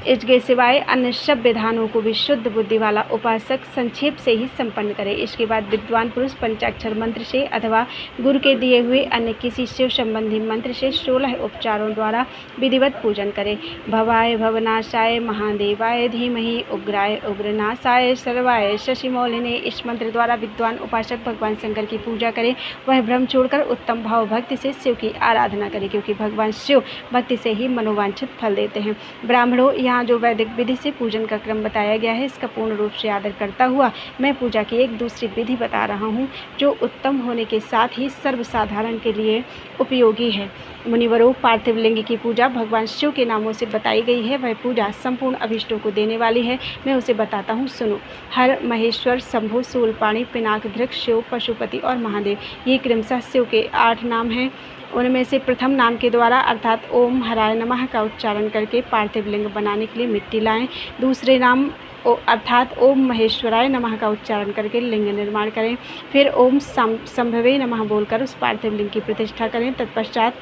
इसके सिवाय अन्य सब विधानों को भी शुद्ध बुद्धि वाला उपासक संक्षेप से ही संपन्न करे। इसके बाद विद्वान पुरुष पंचाक्षर मंत्र से अथवा गुरु के दिए हुए अन्य किसी शिव संबंधी मंत्र से 16 उपचारों द्वारा विधिवत पूजन करें। भवाय भवनाशाय महादेवाय धीमहि उग्राय उग्रनाशाय सर्वाय शशिमौलिने इस मंत्र द्वारा विद्वान उपासक भगवान शंकर की पूजा करें। वह भ्रम छोड़कर उत्तम भाव भक्ति से शिव की आराधना करें, क्योंकि भगवान शिव भक्ति से ही मनोवांछित फल देते हैं। ब्राह्मणों, यहाँ जो वैदिक विधि से पूजन का क्रम बताया गया है, इसका पूर्ण रूप से आदर करता हुआ मैं पूजा की एक दूसरी विधि बता रहा हूँ, जो उत्तम होने के साथ ही सर्वसाधारण के लिए उपयोगी है। मुनिवरों, पार्थिव लिंग की पूजा भगवान शिव के नामों से बताई गई है। वह पूजा संपूर्ण अभिष्टों को देने वाली है। मैं उसे बताता हूँ, सुनो। हर, महेश्वर, शंभु, शूलपाणी, पिनाक, धृक, शिव, पशुपति और महादेव, ये क्रमशः शिव के 8 नाम हैं। उनमें से प्रथम नाम के द्वारा अर्थात ओम हराय नमः का उच्चारण करके पार्थिव लिंग बनाने के लिए मिट्टी लाएं। दूसरे नाम अर्थात ओम महेश्वराय नमः का उच्चारण करके लिंग निर्माण करें। फिर ओम संभवे नमः बोलकर उस पार्थिव लिंग की प्रतिष्ठा करें। तत्पश्चात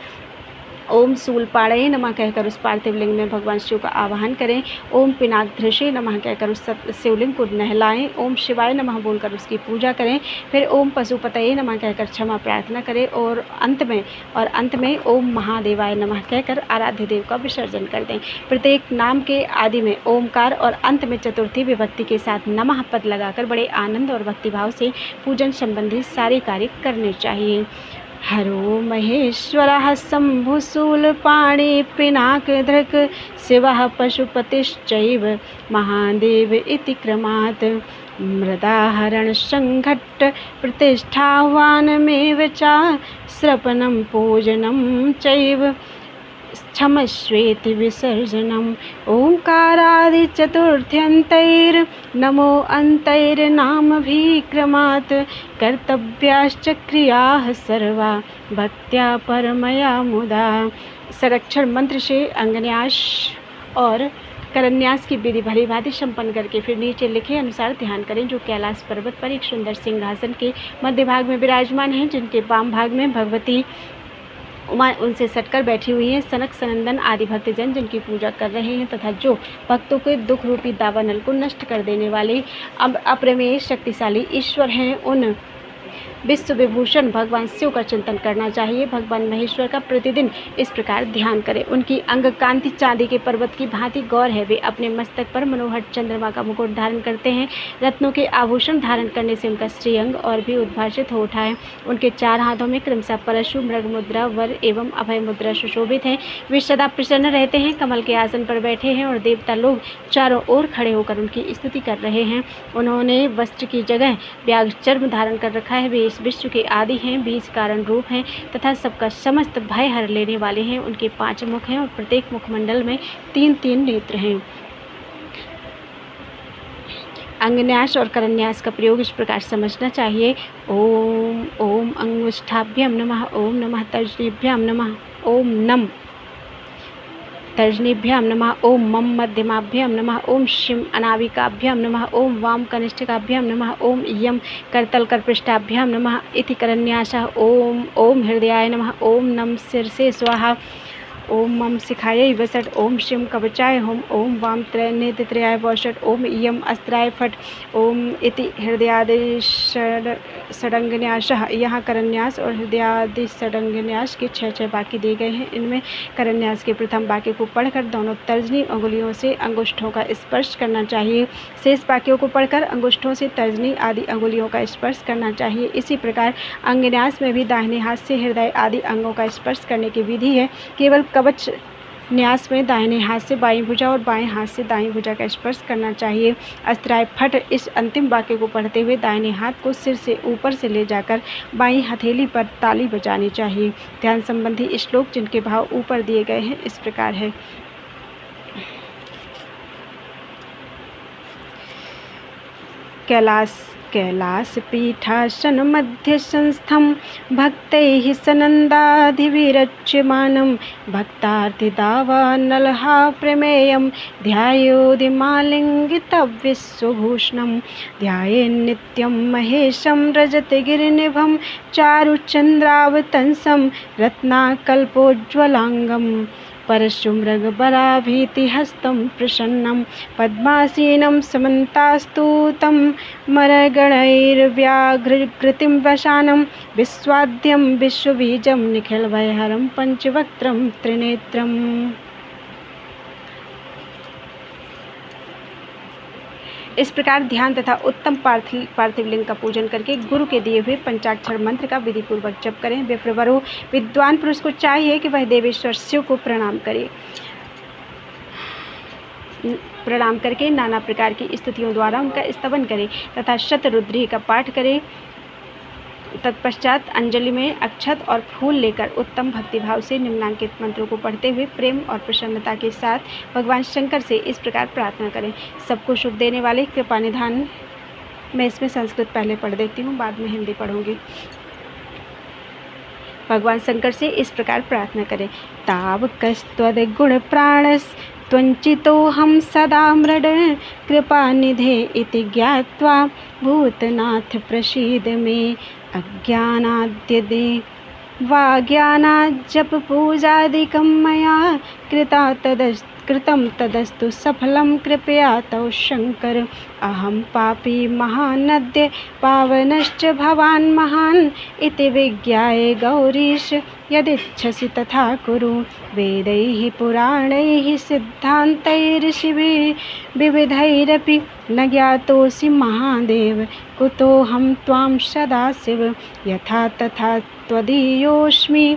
ओम शूलपाणये नमः कहकर उस पार्थिव लिंग में भगवान शिव का आवाहन करें। ओम पिनाकधृषे नमः कहकर उस शिवलिंग को नहलाएं। ओम शिवाय नमः बोलकर उसकी पूजा करें। फिर ओम पशुपतये नमः कहकर क्षमा प्रार्थना करें और अंत में ओम महादेवाय नमः कहकर आराध्य देव का विसर्जन कर दें। प्रत्येक नाम के आदि में ओमकार और अंत में चतुर्थी विभक्ति के साथ नमः पद लगाकर बड़े आनंद और भक्तिभाव से पूजन संबंधी सारे कार्य करने चाहिए। हरो महेश्वरः शंभु शूलपाणि पिनाकधृक् शिवः पशुपतिश्चैव महादेव इति क्रमात् मृदाहरण संघट्ट प्रतिष्ठावानमेव च श्रपणं पूजनं चैव क्षमस्वेति विसर्जनम् ओंकारादि चतुर्थ्यन्तैर्नमो अन्तैर्नामभिक्रमात् कर्तव्याश्च क्रियाः सर्वा भक्त्या परमया मुदा। संरक्षण मंत्र से अंगन्यास और करन्यास की विधि भली भांति संपन्न करके फिर नीचे लिखे अनुसार ध्यान करें, जो कैलाश पर्वत पर एक सुंदर सिंहासन के मध्य भाग में विराजमान हैं, जिनके वाम भाग में भगवती उमा उनसे सटकर बैठी हुई हैं। सनक सनंदन आदि भक्तजन जिनकी पूजा कर रहे हैं तथा जो भक्तों के दुख रूपी दावानल को नष्ट कर देने वाले अप्रमेय शक्तिशाली ईश्वर हैं, उन विश्व विभूषण भगवान शिव का चिंतन करना चाहिए। भगवान महेश्वर का प्रतिदिन इस प्रकार ध्यान करें। उनकी अंग कांति चांदी के पर्वत की भांति गौर है। वे अपने मस्तक पर मनोहर चंद्रमा का मुकुट धारण करते हैं। रत्नों के आभूषण धारण करने से उनका श्रीअंग और भी उद्भाषित हो उठा है। उनके 4 हाथों में क्रमशः परशु, मृग मुद्रा, वर एवं अभय मुद्रा सुशोभित है। वे सदा प्रसन्न रहते हैं, कमल के आसन पर बैठे हैं और देवता लोग चारों ओर खड़े होकर उनकी स्तुति कर रहे हैं। उन्होंने वस्त्र की जगह व्याघ्र चर्म धारण कर रखा है। वे इस विश्व के आदि हैं, बीज कारण रूप हैं तथा सबका समस्त भय हर लेने वाले हैं। उनके 5 मुख हैं और प्रत्येक मुखमंडल में 3-3 नेत्र हैं। अंगन्यास और करन्यास का प्रयोग इस प्रकार समझना चाहिए। ओम ओम अंगुष्ठाभ्याम नमः, ओम नमः तर्जनीभ्याम नमः, ओम नम तर्जनीभ्याम नमः, ओम मम मध्यमाभ्याम नमः, ओम शिम अनाविकाभ्याम नमः, ओम वाम कनिष्ठिकाभ्याम नमः, ओम यम करतल करपृष्ठाभ्याम नमः इति करन्यासः। ओम ओम हृदयाय नमः, ओम नम शीर्षे स्वाहा, ओम मम शिखायै वसट, ओम शिव कवचाय होम, ओम वाम नेत्रयाय वषट, ओम इयम अस्त्राय फट, ओम इति हृदयादि षडंगन्यासः। यहाँ करन्यास और हृदयादि षडंगन्यास के 6 वाक्य दिए गए हैं। इनमें करन्यास के प्रथम वाक्य को पढ़कर दोनों तर्जनी अंगुलियों से अंगुष्ठों का स्पर्श करना चाहिए। शेष वाक्यों को पढ़कर अंगुष्ठों से तर्जनी आदि अंगुलियों का स्पर्श करना चाहिए। इसी प्रकार अंगन्यास में भी दाहिने हाथ से हृदय आदि अंगों का स्पर्श करने की विधि है। केवल कवच न्यास में दाहिने हाथ से बाईं भुजा और बाएं हाथ से दाईं भुजा का स्पर्श करना चाहिए। अस्त्राय फट इस अंतिम वाक्य को पढ़ते हुए दाहिने हाथ को सिर से ऊपर से ले जाकर बाईं हथेली पर ताली बजानी चाहिए। ध्यान संबंधी श्लोक जिनके भाव ऊपर दिए गए हैं इस प्रकार है। कैलासपीठासन मध्ये संस्थं भक्तैः सनन्दाधिविरच्यमानं भक्तार्थिदावानलहा प्रमेयं ध्यायोदिमालिङ्गितविश्वभूषणं ध्यायेन्नित्यं महेशं रजतगिरिनिभं चारुचन्द्रावतंसं रत्नाकल्पोज्ज्वलाङ्गं परशुमृगबराभीतिहस्तं प्रसन्नं पद्मासीनं समन्तास्तुतं मरगणैर्व्याघ्रकृतिं वशानं विश्वाद्यं विश्वबीजं निखिलभयहरं पंचवक्त्रं त्रिनेत्रम्। इस प्रकार ध्यान तथा उत्तम पार्थिव लिंग का पूजन करके गुरु के दिए हुए पंचाक्षर मंत्र का विधि पूर्वक जप करें। विप्रवरो विद्वान पुरुष को चाहिए कि वह देवेश्वर शिव को प्रणाम करे। प्रणाम करके नाना प्रकार की स्तुतियों द्वारा उनका स्तवन करे तथा शतरुद्री का पाठ करे। तत्पश्चात अंजलि में अक्षत और फूल लेकर उत्तम भक्तिभाव से निम्नांकित मंत्रों को पढ़ते हुए प्रेम और प्रसन्नता के साथ भगवान शंकर से इस प्रकार प्रार्थना करें। सबको सुख देने वाले कृपा निधान। मैं इसमें संस्कृत पहले पढ़ देती हूँ, बाद में हिंदी पढ़ूंगी। भगवान शंकर से इस प्रकार प्रार्थना करें। तावकस्त्वद्गुण प्राणस त्वंचितो हम सदा मृड कृपानिधे इति ज्ञात्वा भूतनाथ प्रसीद मे अज्ञानाद्यदे वा ज्ञानाज्जप पूजादिकं मया कृतं तदस्तु सफलं कृपया तव शंकर। अहं पापी महानद्य पावनश्च भवान् महान् इति विज्ञाय गौरीश यदिच्छसि तथा कुरु। वेदैः पुराणैः सिद्धान्तैर्षिभिः विविधैरपि न ज्ञातोऽसि महादेव कुतोऽहं त्वां सदाशिव यथा तथा त्वदीयोऽस्मि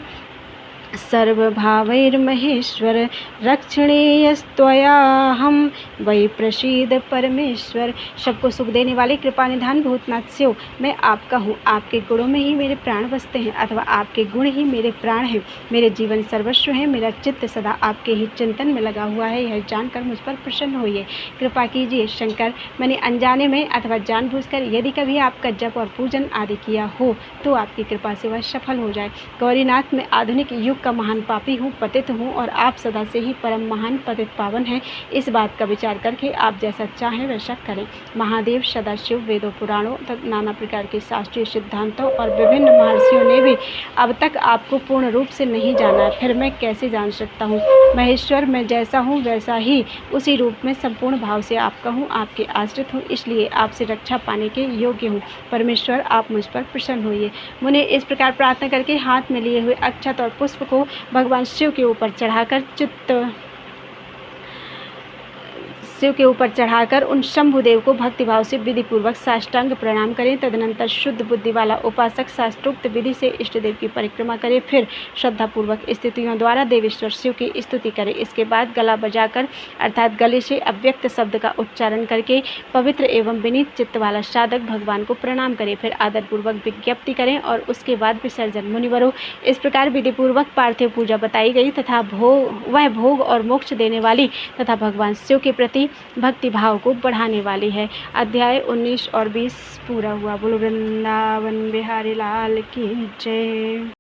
सर्वभावैर्महेश्वर रक्षणीयस्त्वयाहं वै प्रसीद परमेश्वर। सबको सुख देने वाले कृपा निधान भूतनाथ शिव, मैं आपका हूँ। आपके गुणों में ही मेरे प्राण बसते हैं अथवा आपके गुण ही मेरे प्राण हैं। मेरे जीवन सर्वस्व है। मेरा चित्त सदा आपके ही चिंतन में लगा हुआ है। यह जानकर मुझ पर प्रसन्न होइए, कृपा कीजिए शंकर। मैंने अनजाने में अथवा जानबूझकर यदि कभी आपका जप और पूजन आदि किया हो तो आपकी कृपा से वह सफल हो जाए। गौरीनाथ, मैं आधुनिक युग का महान पापी हूँ, पतित हूँ और आप सदा से ही परम महान पतित पावन हैं। इस बात का विचार करके आप जैसा चाहें वैसा करें। महादेव सदाशिव वेदों पुराणों तथा नाना प्रकार के शास्त्रीय सिद्धांतों और विभिन्न महर्षियों ने भी अब तक आपको पूर्ण रूप से नहीं जाना, फिर मैं कैसे जान सकता हूँ। महेश्वर, मैं जैसा हूँ वैसा ही उसी रूप में संपूर्ण भाव से आपका हूँ, आपके आश्रित हूँ, इसलिए आपसे रक्षा पाने के योग्य हूँ। परमेश्वर, आप मुझ पर प्रसन्न होइए। मुने इस प्रकार प्रार्थना करके हाथ में लिए हुए अक्षत और पुष्प को भगवान शिव के ऊपर चढ़ाकर उन शंभुदेव को भक्तिभाव से विधि पूर्वक साष्टांग प्रणाम करें। तदनंतर शुद्ध बुद्धि वाला उपासक शास्त्रोक्त विधि से इष्ट देव की परिक्रमा करे। फिर श्रद्धापूर्वक स्तुतियों द्वारा देवेश्वर शिव की स्तुति करे। इसके बाद गला बजाकर अर्थात गले से अव्यक्त शब्द का उच्चारण करके पवित्र एवं विनीत चित्त वाला साधक भगवान को प्रणाम करे। फिर आदरपूर्वक विज्ञप्ति करें और उसके बाद विसर्जन। मुनिवरों, इस प्रकार विधि पूर्वक पार्थिव पूजा बताई गई तथा वह भोग और मोक्ष देने वाली तथा भगवान शिव के प्रति भक्ति भाव को बढ़ाने वाली है। अध्याय 19 और 20 पूरा हुआ। बोलो वृंदावन बिहारी लाल की जय।